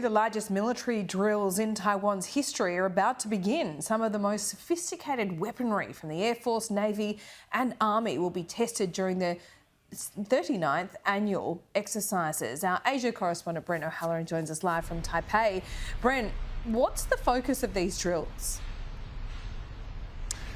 The largest military drills in Taiwan's history are about to begin. Some of the most sophisticated weaponry from the Air Force, Navy and Army will be tested during the 39th annual exercises. Our Asia correspondent Brent O'Halloran joins us live from Taipei. Brent, what's the focus of these drills?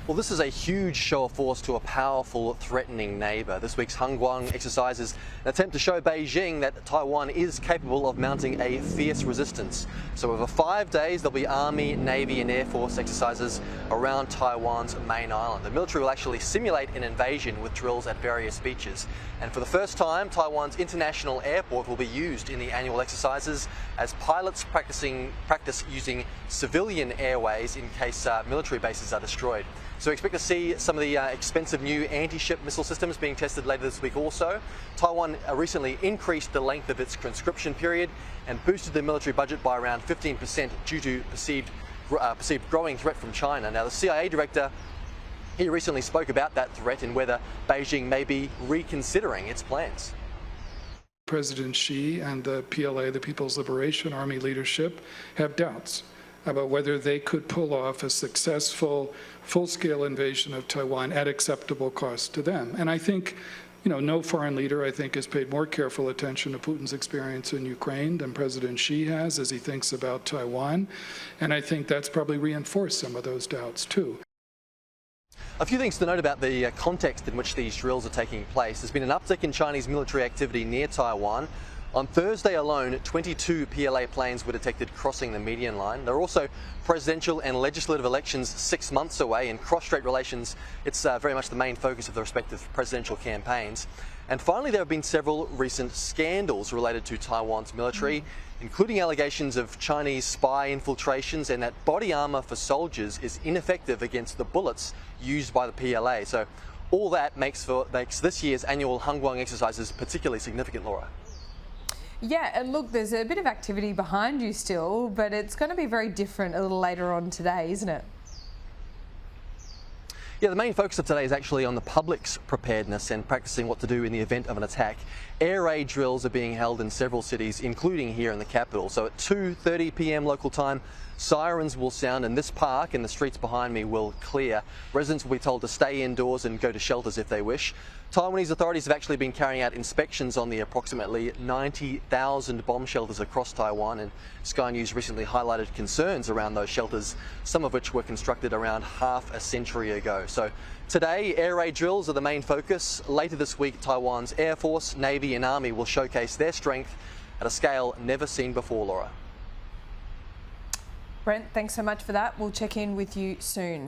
Well, this is a huge show of force to a powerful, threatening neighbour. This week's Hangguang exercise is an attempt to show Beijing that Taiwan is capable of mounting a fierce resistance. So over 5 days, there'll be Army, Navy and Air Force exercises around Taiwan's main island. The military will actually simulate an invasion with drills at various beaches. And for the first time, Taiwan's international airport will be used in the annual exercises as pilots practice using civilian airways in case military bases are destroyed. So we expect to see some of the expensive new anti-ship missile systems being tested later this week also. Taiwan recently increased the length of its conscription period and boosted the military budget by around 15% due to perceived growing threat from China. Now, the CIA director, he recently spoke about that threat and whether Beijing may be reconsidering its plans. President Xi and the PLA, the People's Liberation Army leadership, have doubts about whether they could pull off a successful, full-scale invasion of Taiwan at acceptable cost to them. And I think, no foreign leader, I think, has paid more careful attention to Putin's experience in Ukraine than President Xi has as he thinks about Taiwan. And I think that's probably reinforced some of those doubts, too. A few things to note about the context in which these drills are taking place. There's been an uptick in Chinese military activity near Taiwan. On Thursday alone, 22 PLA planes were detected crossing the median line. There are also presidential and legislative elections 6 months away, and cross-strait relations, it's very much the main focus of the respective presidential campaigns. And finally, there have been several recent scandals related to Taiwan's military, including allegations of Chinese spy infiltrations and that body armour for soldiers is ineffective against the bullets used by the PLA. So all that makes this year's annual Hangguang exercises particularly significant, Laura. Yeah, and look, there's a bit of activity behind you still, but it's going to be very different a little later on today, isn't it? Yeah, the main focus of today is actually on the public's preparedness and practicing what to do in the event of an attack. Air raid drills are being held in several cities, including here in the capital. So at 2:30 p.m. local time, sirens will sound and this park and the streets behind me will clear. Residents will be told to stay indoors and go to shelters if they wish. Taiwanese authorities have actually been carrying out inspections on the approximately 90,000 bomb shelters across Taiwan, and Sky News recently highlighted concerns around those shelters, some of which were constructed around half a century ago. So today, air raid drills are the main focus. Later this week, Taiwan's Air Force, Navy and Army will showcase their strength at a scale never seen before, Laura. Brent, thanks so much for that. We'll check in with you soon.